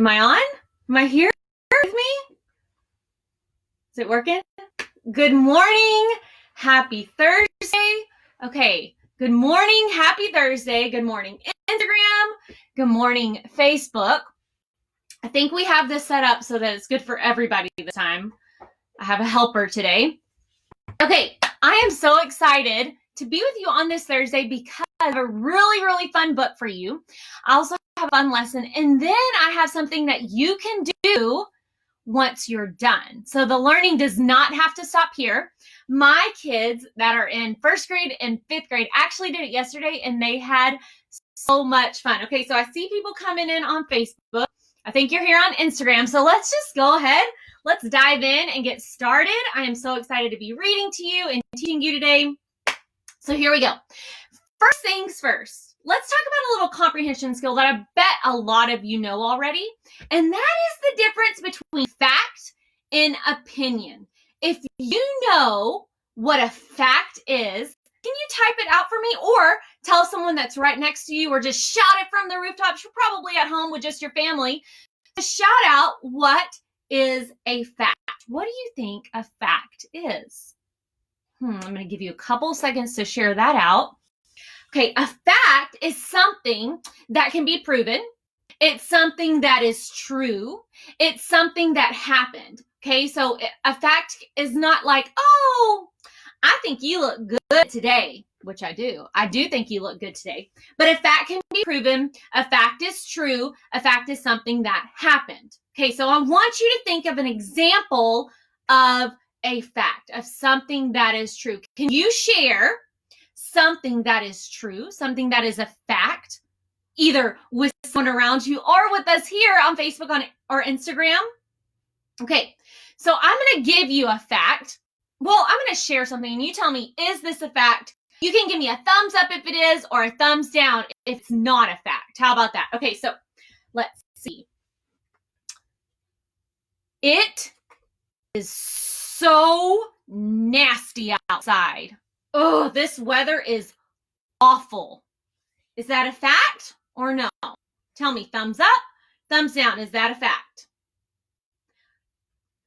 Am I on? Am I here with me? Is it working? Good morning. Happy Thursday. Okay. Good morning. Happy Thursday. Good morning, Instagram. Good morning, Facebook. I think we have this set up so that it's good for everybody this time. I have a helper today. Okay. I am so excited to be with you on this Thursday because I have a really, really fun book for you. I also have a fun lesson, and then I have something that you can do once you're done. So the learning does not have to stop here. My kids that are in first grade and fifth grade actually did it yesterday, and they had so much fun. Okay, so I see people coming in on Facebook. I think you're here on Instagram. So let's just go ahead. Let's dive in and get started. I am so excited to be reading to you and teaching you today. So here we go. First things first, let's talk about a little comprehension skill that I bet a lot of you know already. And that is the difference between fact and opinion. If you know what a fact is, can you type it out for me or tell someone that's right next to you or just shout it from the rooftops? You're probably at home with just your family. Just shout out, what is a fact? What do you think a fact is? I'm going to give you a couple seconds to share that out. Okay, a fact is something that can be proven. It's something that is true. It's something that happened. Okay, so a fact is not like, oh, I think you look good today, which I do. I do think you look good today. But a fact can be proven. A fact is true. A fact is something that happened. Okay, so I want you to think of an example of a fact, of something that is true. Can you share something that is true, something that is a fact, either with someone around you or with us here on Facebook or Instagram? Okay, so I'm going to give you a fact. Well, I'm going to share something and you tell me, is this a fact? You can give me a thumbs up if it is or a thumbs down if it's not a fact. How about that? Okay, so let's see. It is so nasty outside. Oh, this weather is awful. Is that a fact or no? Tell me, thumbs up, thumbs down. Is that a fact?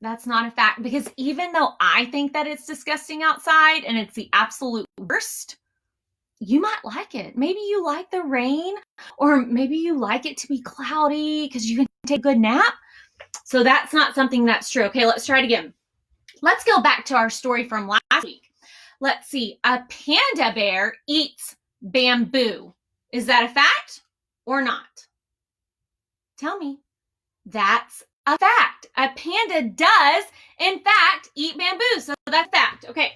That's not a fact, because even though I think that it's disgusting outside and it's the absolute worst, you might like it. Maybe you like the rain, or maybe you like it to be cloudy because you can take a good nap. So that's not something that's true. Okay, let's try it again. Let's go back to our story from last week. Let's see. A panda bear eats bamboo. Is that a fact or not? Tell me. That's a fact. A panda does, in fact, eat bamboo. So that's fact. Okay.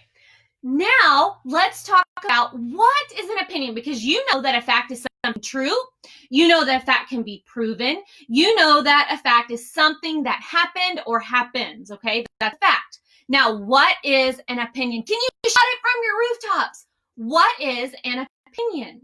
Now, let's talk about what is an opinion, because you know that a fact is something true. You know that a fact can be proven. You know that a fact is something that happened or happens. Okay. That's a fact. Now, what is an opinion? Can you shout it from your rooftops? What is an opinion?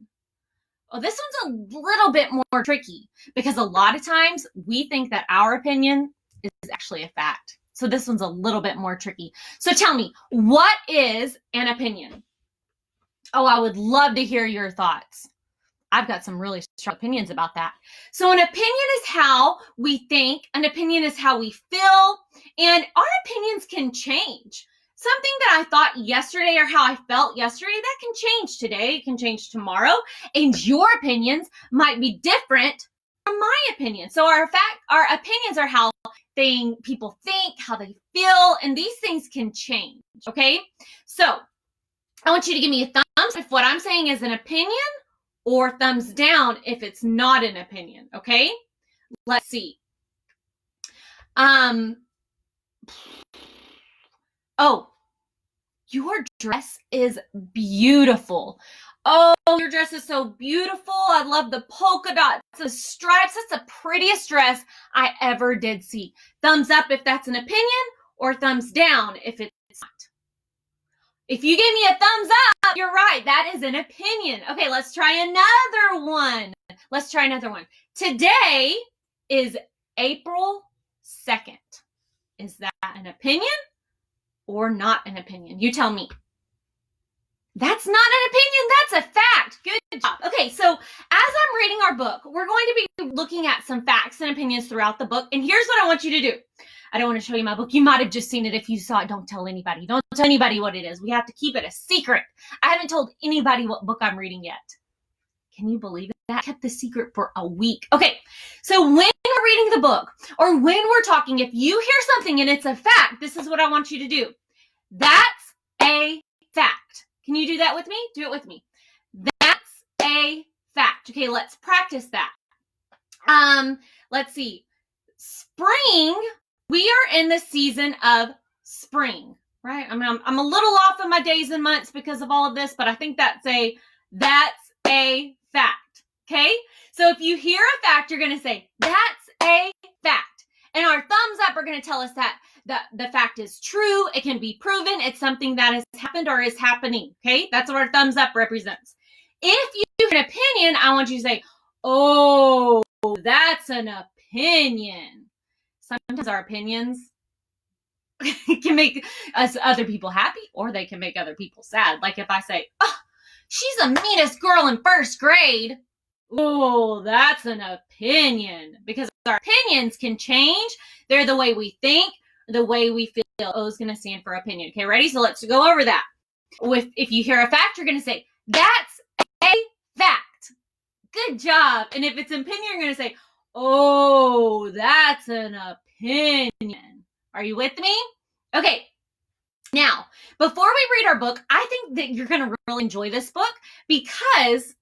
Well, this one's a little bit more tricky because a lot of times we think that our opinion is actually a fact. So this one's a little bit more tricky. So tell me, what is an opinion? Oh, I would love to hear your thoughts. I've got some really strong opinions about that. So an opinion is how we think. An opinion is how we feel. And our opinions can change. Something that I thought yesterday or how I felt yesterday, that can change today. It can change tomorrow. And your opinions might be different from my opinion. So our opinions are how people think, how they feel, and these things can change. Okay? So I want you to give me a thumbs if what I'm saying is an opinion, or thumbs down if it's not an opinion. Okay? Let's see. Oh, your dress is beautiful. Oh, your dress is so beautiful. I love the polka dots, the stripes. That's the prettiest dress I ever did see. Thumbs up if that's an opinion, or thumbs down if it's not. If you gave me a thumbs up, you're right. That is an opinion. Okay, let's try another one. Today is April 2nd. Is that an opinion or not an opinion? You tell me. That's not an opinion. That's a fact. Good job. Okay, so as I'm reading our book, we're going to be looking at some facts and opinions throughout the book. And here's what I want you to do. I don't want to show you my book. You might have just seen it. If you saw it, don't tell anybody. Don't tell anybody what it is. We have to keep it a secret. I haven't told anybody what book I'm reading yet. Can you believe it? I kept the secret for a week. Okay, so when we're reading the book or when we're talking, if you hear something and it's a fact, this is what I want you to do. That's a fact. Can you do that with me? Do it with me. That's a fact. Okay, let's practice that. Let's see. Spring, we are in the season of spring, right? I'm a little off of my days and months because of all of this, but I think that's a fact. Okay? So if you hear a fact, you're going to say, that's a fact. And our thumbs up are going to tell us that the fact is true. It can be proven. It's something that has happened or is happening. Okay? That's what our thumbs up represents. If you have an opinion, I want you to say, oh, that's an opinion. Sometimes our opinions can make us other people happy or they can make other people sad. Like if I say, oh, she's the meanest girl in first grade. Oh, that's an opinion. Because our opinions can change. They're the way we think, the way we feel. O is going to stand for opinion. Okay, ready? So let's go over that. If you hear a fact, you're going to say, that's a fact. Good job. And if it's an opinion, you're going to say, oh, that's an opinion. Are you with me? Okay. Now, before we read our book, I think that you're going to really enjoy this book because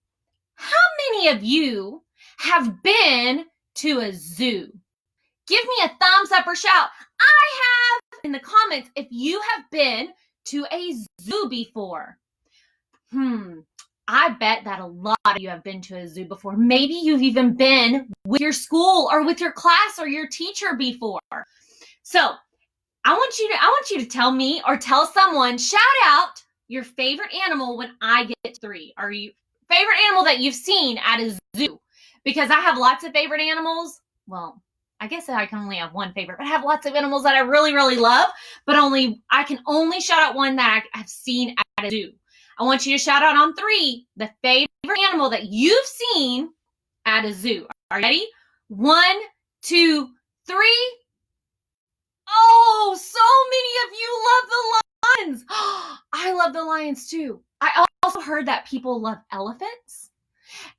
how many of you have been to a zoo? Give me a thumbs up or shout, I have, in the comments if you have been to a zoo before. I bet that a lot of you have been to a zoo before. Maybe you've even been with your school or with your class or your teacher before. So I want you to tell me or tell someone, shout out your favorite animal when I get to 3. Are you favorite animal that you've seen at a zoo? Because I have lots of favorite animals. Well, I guess I can only have one favorite, but I have lots of animals that I really, really love, but I can only shout out one that I have seen at a zoo. I want you to shout out on 3 the favorite animal that you've seen at a zoo. Are you ready? 1, 2, 3. Oh, so many of you love the lions. I love the lions too. I also heard that people love elephants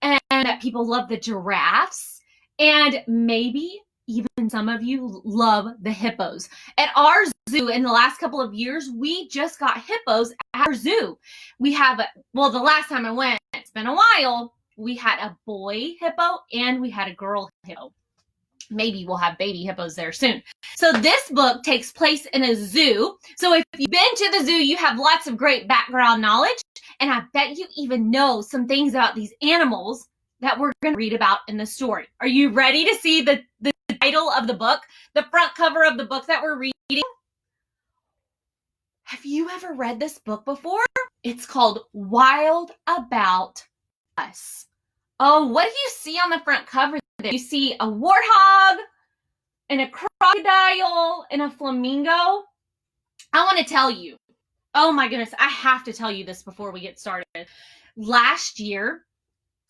and that people love the giraffes and maybe even some of you love the hippos. At our zoo in the last couple of years, we just got hippos at our zoo. We have, the last time I went, it's been a while, we had a boy hippo and we had a girl hippo. Maybe we'll have baby hippos there soon. So this book takes place in a zoo. So if you've been to the zoo, you have lots of great background knowledge. And I bet you even know some things about these animals that we're going to read about in the story. Are you ready to see the title of the book, the front cover of the book that we're reading? Have you ever read this book before? It's called Wild About Us. Oh, what do you see on the front cover there? You see a warthog and a crocodile and a flamingo. I want to tell you, oh my goodness, I have to tell you this before we get started. Last year,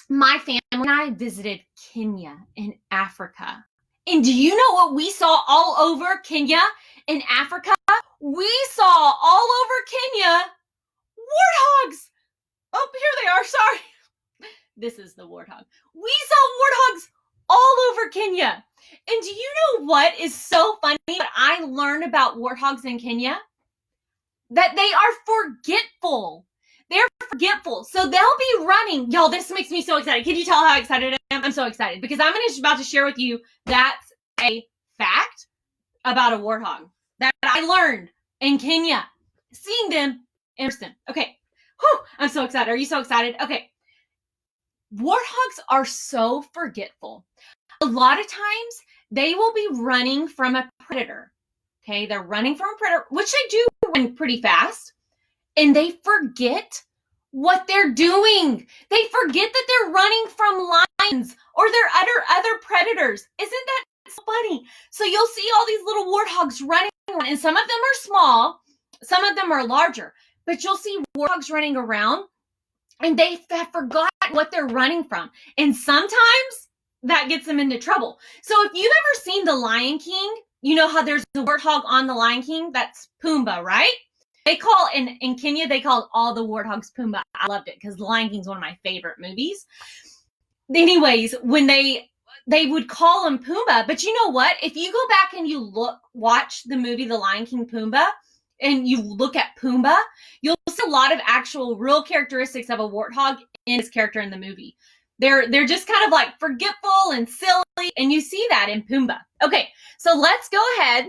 my family and I visited Kenya in Africa. And do you know what we saw all over Kenya in Africa? We saw all over Kenya warthogs. Oh, here they are. Sorry. This is the warthog. We saw warthogs all over Kenya. And do you know what is so funny that I learned about warthogs in Kenya? That they are forgetful. They're forgetful. So they'll be running. Y'all, this makes me so excited. Can you tell how excited I am? I'm so excited because I'm about to share with you that's a fact about a warthog that I learned in Kenya, seeing them in person. Okay. Whew, I'm so excited. Are you so excited? Okay. Warthogs are so forgetful. A lot of times they will be running from a predator. Okay. They're running from a predator, which they do run pretty fast. And they forget what they're doing. They forget that they're running from lions or their other predators. Isn't that so funny? So you'll see all these little warthogs running around, and some of them are small, some of them are larger. but you'll see warthogs running around and they have forgotten what they're running from. And sometimes that gets them into trouble. So if you've ever seen The Lion King, you know how there's the warthog on The Lion King? That's Pumbaa, right? They call, in Kenya, they call all the warthogs Pumbaa. I loved it because The Lion King's one of my favorite movies. Anyways, when they would call him Pumbaa, but you know what? If you go back and you watch the movie The Lion King Pumbaa, and you look at Pumbaa, you'll see a lot of actual real characteristics of a warthog in his character in the movie. They're just kind of like forgetful and silly, and you see that in Pumbaa. Okay, so let's go ahead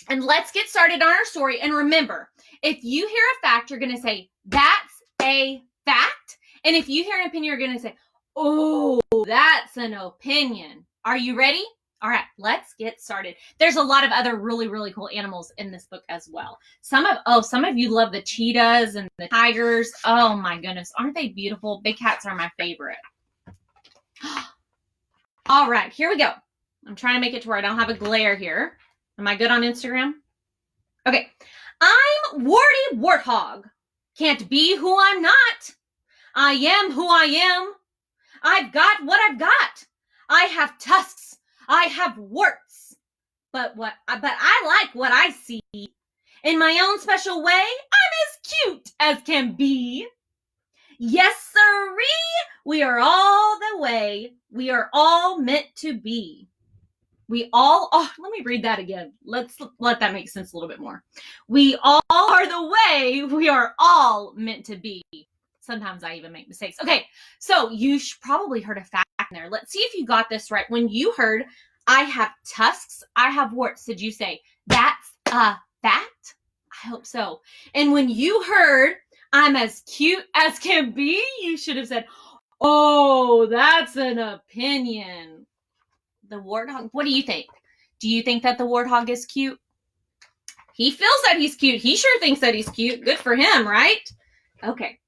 and let's get started on our story. And remember, if you hear a fact, you're going to say, that's a fact. And if you hear an opinion, you're going to say, oh, that's an opinion. Are you ready? All right, let's get started. There's a lot of other really, really cool animals in this book as well. Some of you love the cheetahs and the tigers. Oh my goodness, aren't they beautiful? Big cats are my favorite. All right, here we go. I'm trying to make it to where I don't have a glare here. Am I good on Instagram? Okay. I'm Warty Warthog. Can't be who I'm not. I am who I am. I've got what I've got. I have tusks. I have warts. But I like what I see. In my own special way, I'm as cute as can be. Yes, sirree, we are all the way. We are all meant to be. Let me read that again. Let's let that make sense a little bit more. We all are the way. We are all meant to be. Sometimes I even make mistakes. Okay, so you probably heard a fact in there. Let's see if you got this right. When you heard, I have tusks, I have warts, did you say, that's a fact? I hope so. And when you heard, I'm as cute as can be, you should have said, oh, that's an opinion. The warthog, what do you think? Do you think that the warthog is cute? He feels that he's cute. He sure thinks that he's cute. Good for him, right? Okay.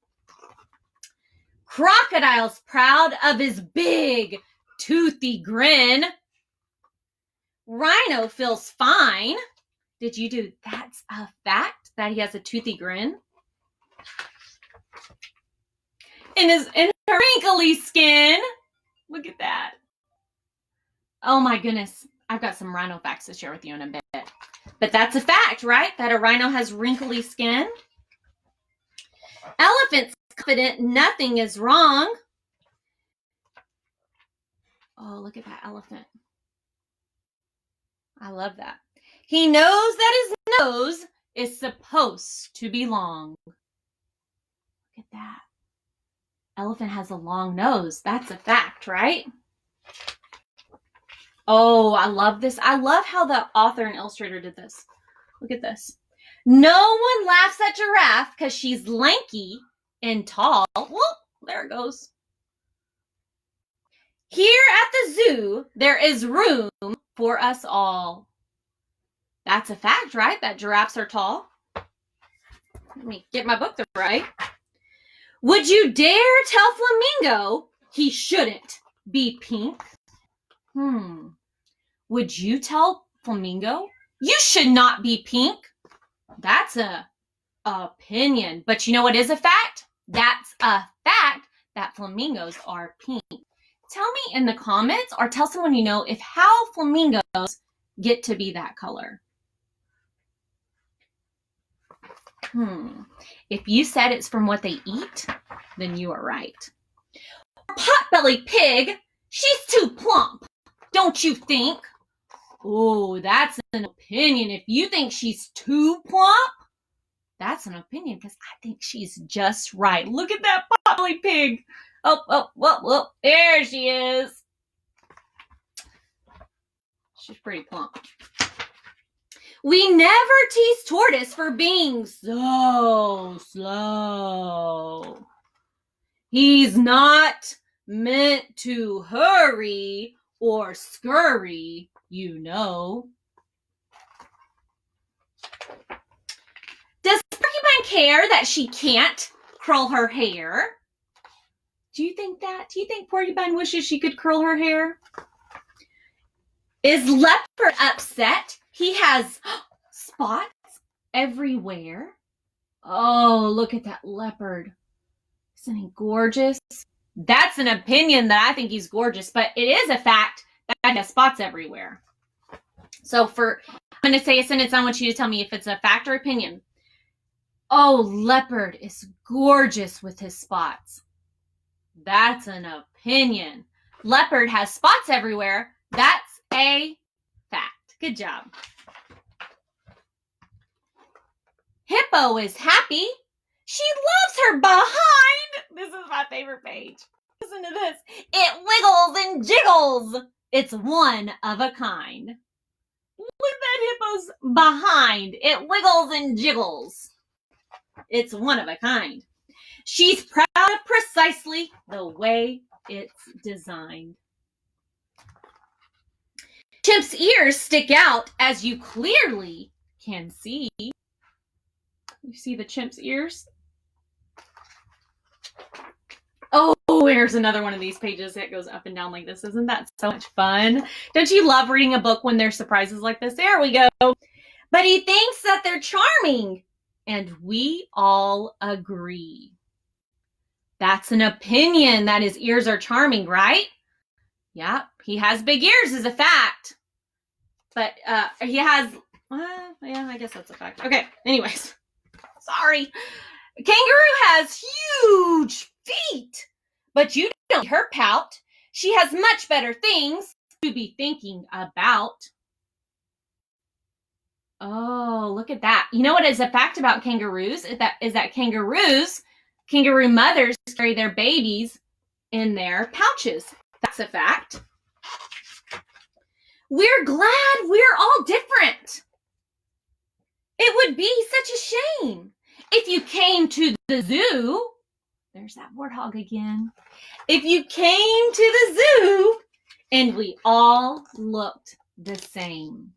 Crocodile's proud of his big, toothy grin. Rhino feels fine. Did you do that's a fact that he has a toothy grin? In his wrinkly skin. Look at that. Oh my goodness. I've got some rhino facts to share with you in a bit. But that's a fact, right? That a rhino has wrinkly skin. Elephant's confident nothing is wrong. Oh, look at that elephant. I love that. He knows that his nose is supposed to be long. Look at that. Elephant has a long nose. That's a fact, right? Oh, I love this. I love how the author and illustrator did this. Look at this. No one laughs at Giraffe because she's lanky and tall. Whoop, there it goes. Here at the zoo, there is room for us all. That's a fact, right? That giraffes are tall. Let me get my book right. Would you dare tell Flamingo he shouldn't be pink? Would you tell Flamingo you should not be pink? That's a opinion. But you know what is a fact? That's a fact that flamingos are pink. Tell me in the comments or tell someone you know if how flamingos get to be that color. If you said it's from what they eat, then you are right. Potbelly pig, she's too plump, don't you think? Oh, that's an opinion. If you think she's too plump, that's an opinion because I think she's just right. Look at that potbelly pig. Oh, there she is. She's pretty plump. We never tease tortoise for being so slow. He's not meant to hurry or scurry, you know. Does Porcupine care that she can't curl her hair? Do you think that? Do you think Porcupine wishes she could curl her hair? Is Leopard upset? He has spots everywhere. Oh, look at that leopard. Isn't he gorgeous? That's an opinion that I think he's gorgeous, but it is a fact that he has spots everywhere. So I'm going to say a sentence. I want you to tell me if it's a fact or opinion. Oh, leopard is gorgeous with his spots. That's an opinion. Leopard has spots everywhere. That's a fact. Good job. Hippo is happy. She loves her behind. This is my favorite page. Listen to this. It wiggles and jiggles. It's one of a kind. Look at that hippo's behind. It wiggles and jiggles. It's one of a kind. She's proud of precisely the way it's designed. Chimp's ears stick out, as you clearly can see. You see the chimp's ears? Oh, here's another one of these pages that goes up and down like this. Isn't that so much fun? Don't you love reading a book when there's surprises like this? There we go. But he thinks that they're charming, and we all agree. That's an opinion that his ears are charming, right? Yeah, he has big ears is a fact. But he has, yeah, I guess that's a fact. Okay, anyways, sorry. Kangaroo has huge feet, but you don't see her pout. She has much better things to be thinking about. Oh, look at that. You know what is a fact about kangaroos? Is that kangaroo mothers carry their babies in their pouches. That's a fact. We're glad we're all different. It would be such a shame if you came to the zoo. There's that warthog again. If you came to the zoo and we all looked the same.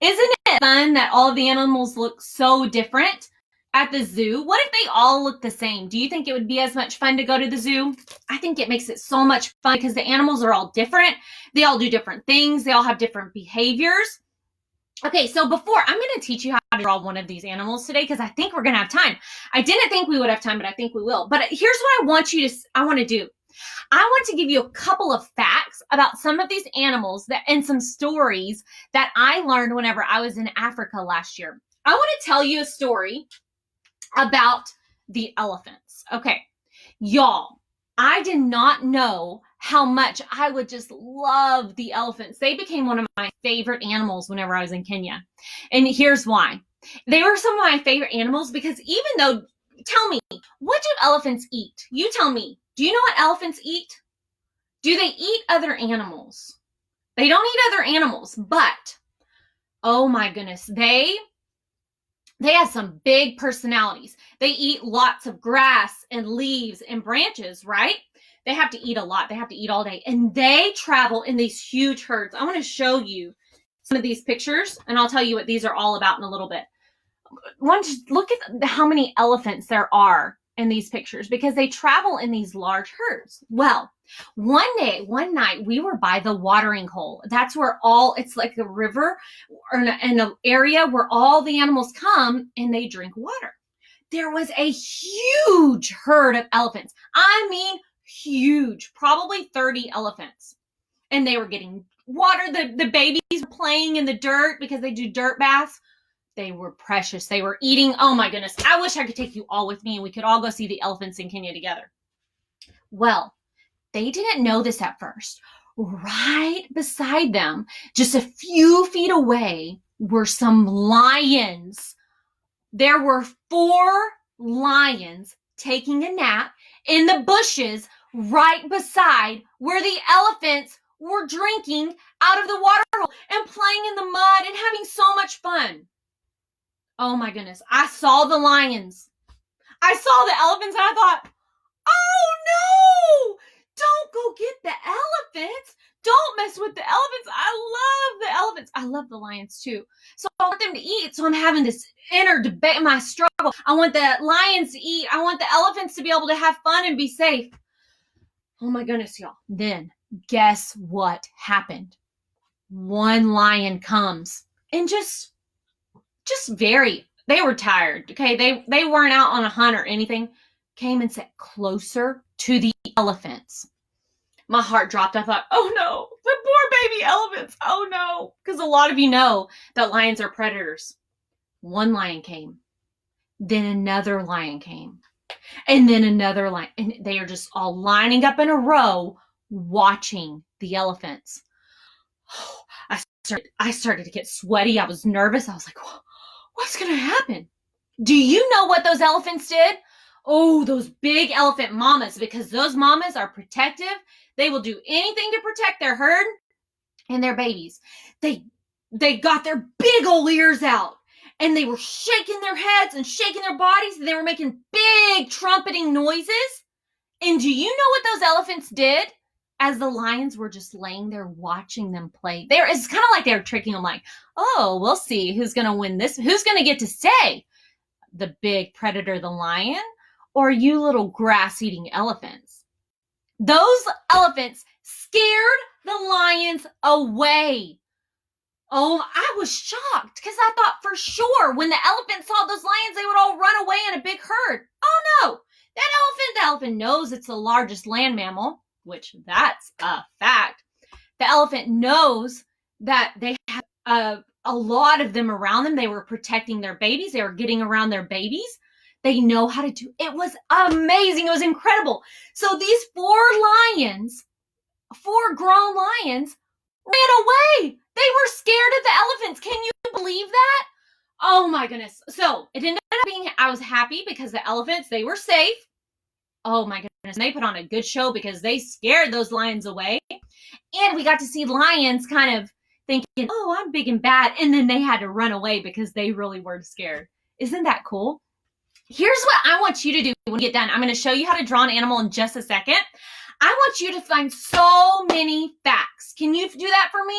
Isn't it fun that all of the animals look so different at the zoo? What if they all look the same? Do you think it would be as much fun to go to the zoo? I think it makes it so much fun because the animals are all different. They all do different things. They all have different behaviors. Okay, so I'm going to teach you how to draw one of these animals today because I think we're going to have time. I didn't think we would have time, but I think we will. But here's what I want to do. I want to give you a couple of facts about some of these animals and some stories that I learned whenever I was in Africa last year. I want to tell you a story about the elephants. Okay, y'all, I did not know how much I would just love the elephants. They became one of my favorite animals whenever I was in Kenya. And here's why. They were some of my favorite animals because tell me, what do elephants eat? You tell me. Do you know what elephants eat? Do they eat other animals? They don't eat other animals, but, oh my goodness, they have some big personalities. They eat lots of grass and leaves and branches, right? They have to eat a lot. They have to eat all day. And they travel in these huge herds. I want to show you some of these pictures, and I'll tell you what these are all about in a little bit. Look at how many elephants there are in these pictures because they travel in these large herds. Well, one night, we were by the watering hole. That's where it's like a river or an area where all the animals come and they drink water. There was a huge herd of elephants. I mean, huge, probably 30 elephants. And they were getting water. The babies were playing in the dirt because they do dirt baths. They were precious. They were eating. Oh my goodness. I wish I could take you all with me and we could all go see the elephants in Kenya together. Well, they didn't know this at first. Right beside them, just a few feet away, were some lions. There were 4 lions taking a nap in the bushes right beside where the elephants were drinking out of the water hole and playing in the mud and having so much fun. Oh my goodness. I saw the lions. I saw the elephants and I thought, oh no, don't go get the elephants. Don't mess with the elephants. I love the elephants. I love the lions too. So I want them to eat. So I'm having this inner debate, my struggle. I want the lions to eat. I want the elephants to be able to have fun and be safe. Oh my goodness, y'all. Then guess what happened? One lion comes and just very They were tired, okay? They weren't out on a hunt or anything. Came and sat closer to the elephants. My heart dropped. I thought, oh no, the poor baby elephants. Oh no. Because a lot of you know that lions are predators. One lion came. Then another lion came. And then another lion. And they are just all lining up in a row watching the elephants. I started to get sweaty. I was nervous. I was like, what's going to happen? Do you know what those elephants did? Oh, those big elephant mamas, because those mamas are protective. They will do anything to protect their herd and their babies. They got their big old ears out and they were shaking their heads and shaking their bodies. And they were making big trumpeting noises. And do you know what those elephants did? As the lions were just laying there watching them play. It's kind of like they were tricking them, like, oh, we'll see who's going to win this. Who's going to get to stay? The big predator, the lion, or you little grass-eating elephants? Those elephants scared the lions away. Oh, I was shocked because I thought for sure when the elephants saw those lions, they would all run away in a big herd. Oh no, the elephant knows it's the largest land mammal, which that's a fact. The elephant knows that they have a lot of them around them. They were protecting their babies. They were getting around their babies. They know how to do it. It was amazing. It was incredible. So these four grown lions ran away. They were scared of the elephants. Can you believe that? Oh my goodness. So it ended up being, I was happy because the elephants, they were safe. Oh my goodness. They put on a good show because they scared those lions away. And we got to see lions kind of thinking, oh, I'm big and bad. And then they had to run away because they really were scared. Isn't that cool? Here's what I want you to do when you get done. I'm going to show you how to draw an animal in just a second. I want you to find so many facts. Can you do that for me?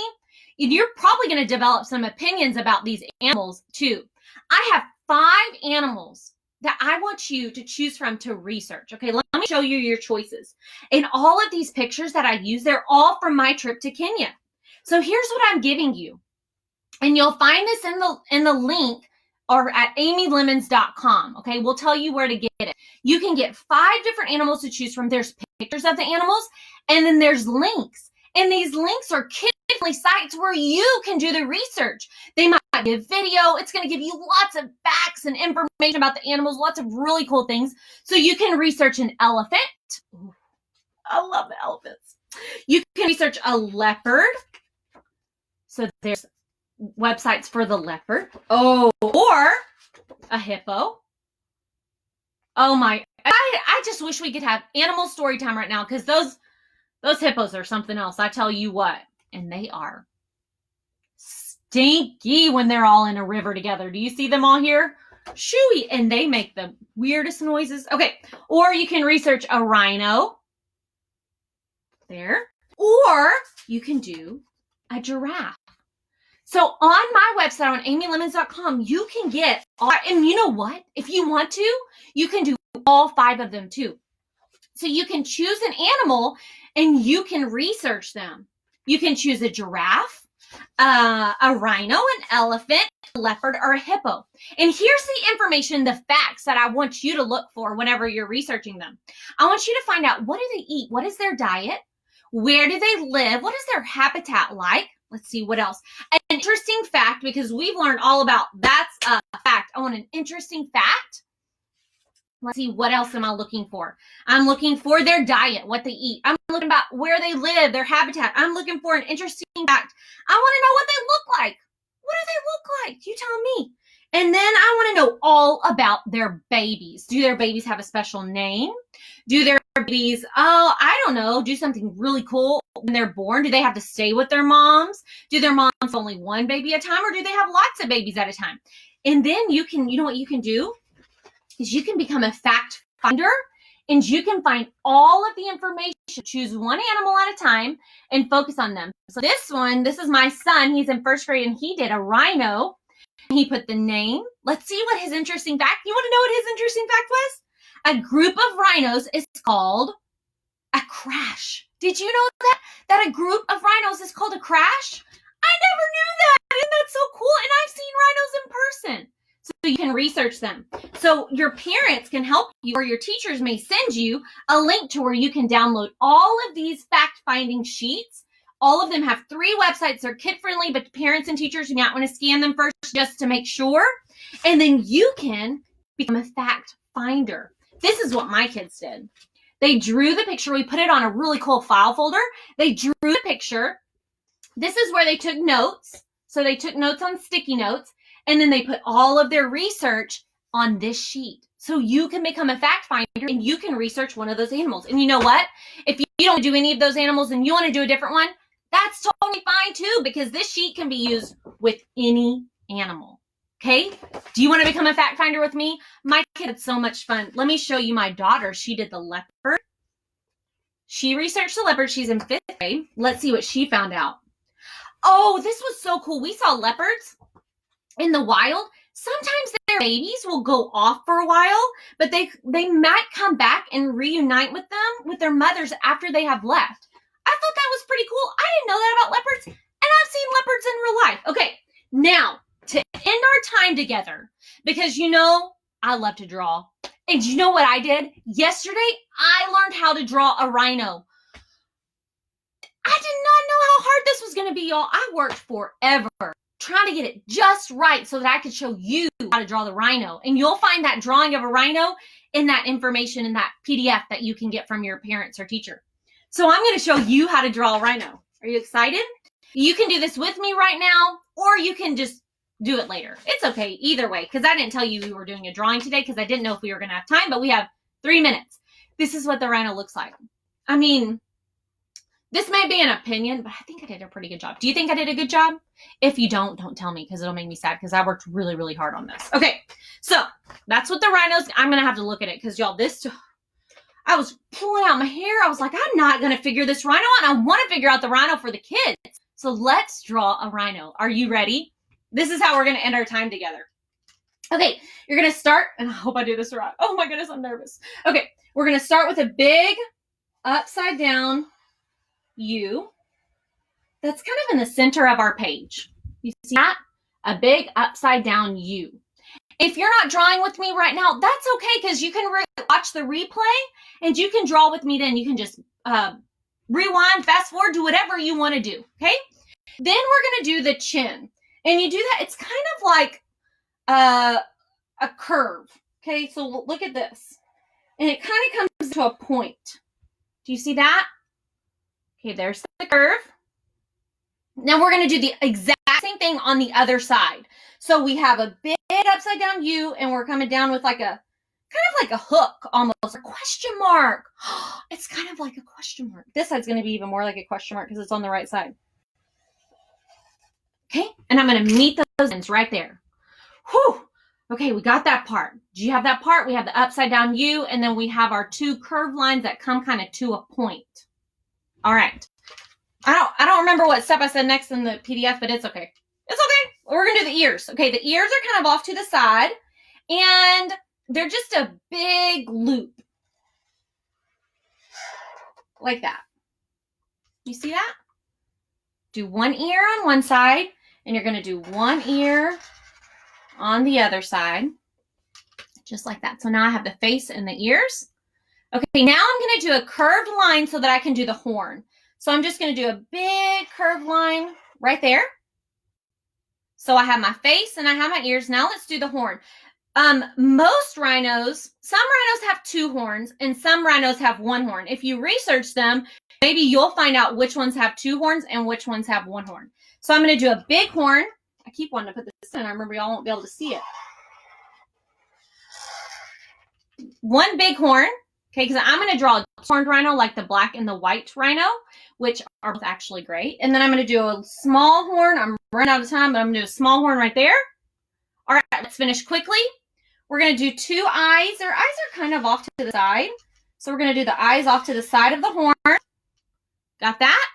You're probably going to develop some opinions about these animals too. I have 5 animals that I want you to choose from to research. Okay, let me show you your choices. And all of these pictures that I use, they're all from my trip to Kenya. So here's what I'm giving you. And you'll find this in the link or at amylemons.com. Okay, we'll tell you where to get it. You can get 5 different animals to choose from. There's pictures of the animals, and then there's links. And these links are kid-friendly sites where you can do the research. They might give video. It's going to give you lots of facts and information about the animals, lots of really cool things. So you can research an elephant. Ooh, I love the elephants. You can research a leopard. So there's websites for the leopard. Oh, or a hippo. Oh my, I just wish we could have animal story time right now because those hippos are something else. I tell you what. And they are stinky when they're all in a river together. Do you see them all here? Shooey. And they make the weirdest noises. Okay. Or you can research a rhino. There. Or you can do a giraffe. So on my website on amylemons.com, you can get all, and you know what? If you want to, you can do all 5 of them too. So you can choose an animal and you can research them. You can choose a giraffe, a rhino, an elephant, a leopard, or a hippo. And here's the information, the facts that I want you to look for whenever you're researching them. I want you to find out, what do they eat? What is their diet? Where do they live? What is their habitat like? Let's see what else. An interesting fact, because we've learned all about that's a fact. I want an interesting fact. Let's see, what else am I looking for? I'm looking for their diet, what they eat. I'm looking about where they live, their habitat. I'm looking for an interesting fact. I want to know what they look like. What do they look like? You tell me. And then I want to know all about their babies. Do their babies have a special name? Do their babies, I don't know, do something really cool when they're born? Do they have to stay with their moms? Do their moms only one baby at a time, or do they have lots of babies at a time? And then you know what you can do? Is you can become a fact finder, and you can find all of the information. Choose one animal at a time and focus on them. So this is my son. He's in 1st grade, and he did a rhino. He put the name. Let's see what his interesting fact. You want to know what his interesting fact was? A group of rhinos is called a crash. Did you know that a group of rhinos is called a crash? I never knew that. Isn't that so cool? And I've seen rhinos in person. so you can research them. So your parents can help you, or your teachers may send you a link to where you can download all of these fact-finding sheets. All of them have 3 websites. They're kid-friendly, but parents and teachers, you might want to scan them first just to make sure. And then you can become a fact finder. This is what my kids did. They drew the picture. We put it on a really cool file folder. They drew the picture. This is where they took notes. So they took notes on sticky notes, and then they put all of their research on this sheet. So you can become a fact finder and you can research one of those animals. And you know what? If you don't do any of those animals and you want to do a different one, that's totally fine too, because this sheet can be used with any animal. Okay? Do you want to become a fact finder with me? My kid had so much fun. Let me show you my daughter. She did the leopard. She researched the leopard. She's in 5th grade. Let's see what she found out. Oh, this was so cool. We saw leopards in the wild. Sometimes their babies will go off for a while, but they might come back and reunite with them, with their mothers after they have left. I thought that was pretty cool. I didn't know that about leopards, and I've seen leopards in real life. Okay, now to end our time together, because you know I love to draw. And you know what I did? Yesterday, I learned how to draw a rhino. I did not know how hard this was going to be, y'all. I worked forever trying to get it just right so that I could show you how to draw the rhino. And you'll find that drawing of a rhino in that information in that PDF that you can get from your parents or teacher. So I'm going to show you how to draw a rhino. Are you excited? You can do this with me right now, or you can just do it later. It's okay either way, because I didn't tell you we were doing a drawing today because I didn't know if we were going to have time, but we have 3 minutes. This is what the rhino looks like. I mean, this may be an opinion, but I think I did a pretty good job. Do you think I did a good job? If you don't tell me, because it'll make me sad, because I worked really, really hard on this. Okay, so that's what the rhinos, I'm going to have to look at it, because y'all, I was pulling out my hair. I was like, I'm not going to figure this rhino out. I want to figure out the rhino for the kids. So let's draw a rhino. Are you ready? This is how we're going to end our time together. Okay, you're going to start, and I hope I do this right. Oh my goodness, I'm nervous. Okay, we're going to start with a big upside down U. That's kind of in the center of our page. You see that? A big upside down U. If you're not drawing with me right now, that's okay, because you can watch the replay and you can draw with me then. You can just rewind, fast forward, do whatever you want to do, okay? Then we're going to do the chin. And you do that, it's kind of like a curve, okay? So look at this. And it kind of comes to a point. Do you see that? Okay, there's the curve. Now we're going to do the exact same thing on the other side. So we have a big upside down U, and we're coming down with like a, kind of like a hook almost, a question mark. It's kind of like a question mark. This side's going to be even more like a question mark because it's on the right side. Okay, and I'm going to meet those ends right there. Whew. Okay, we got that part. Do you have that part? We have the upside down U, and then we have our 2 curved lines that come kind of to a point. All right. I don't remember what step I said next in the PDF, but it's okay. It's okay. We're going to do the ears. Okay, the ears are kind of off to the side, and they're just a big loop. Like that. You see that? Do one ear on one side, and you're going to do one ear on the other side. Just like that. So now I have the face and the ears. Okay, now I'm going to do a curved line so that I can do the horn. So I'm just going to do a big curved line right there. So I have my face and I have my ears. Now let's do the horn. Most rhinos, some rhinos have 2 horns and some rhinos have 1 horn. If you research them, maybe you'll find out which ones have 2 horns and which ones have 1 horn. So I'm going to do a big horn. I keep wanting to put this in. I remember y'all won't be able to see it. One big horn. Okay, because I'm going to draw a horned rhino like the black and the white rhino, which are both actually great. And then I'm going to do a small horn. I'm running out of time, but I'm going to do a small horn right there. All right, let's finish quickly. We're going to do 2 eyes. Their eyes are kind of off to the side. So we're going to do the eyes off to the side of the horn. Got that?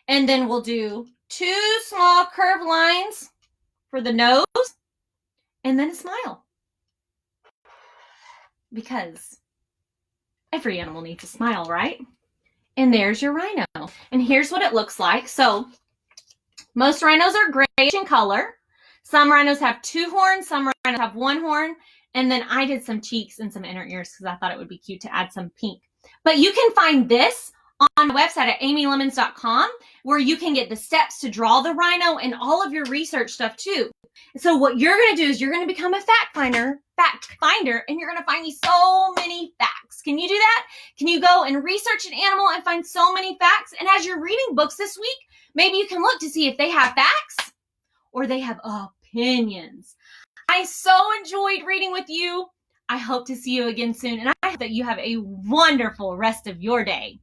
And then we'll do 2 small curved lines for the nose. And then a smile. Because every animal needs a smile, right? And there's your rhino. And here's what it looks like. So most rhinos are grayish in color. Some rhinos have 2 horns, some rhinos have 1 horn, and then I did some cheeks and some inner ears because I thought it would be cute to add some pink. But you can find this on my website at amylemons.com, where you can get the steps to draw the rhino and all of your research stuff too. So what you're going to do is you're going to become a fact finder, and you're going to find me so many facts. Can you do that? Can you go and research an animal and find so many facts? And as you're reading books this week, maybe you can look to see if they have facts or they have opinions. I so enjoyed reading with you. I hope to see you again soon, and I hope that you have a wonderful rest of your day.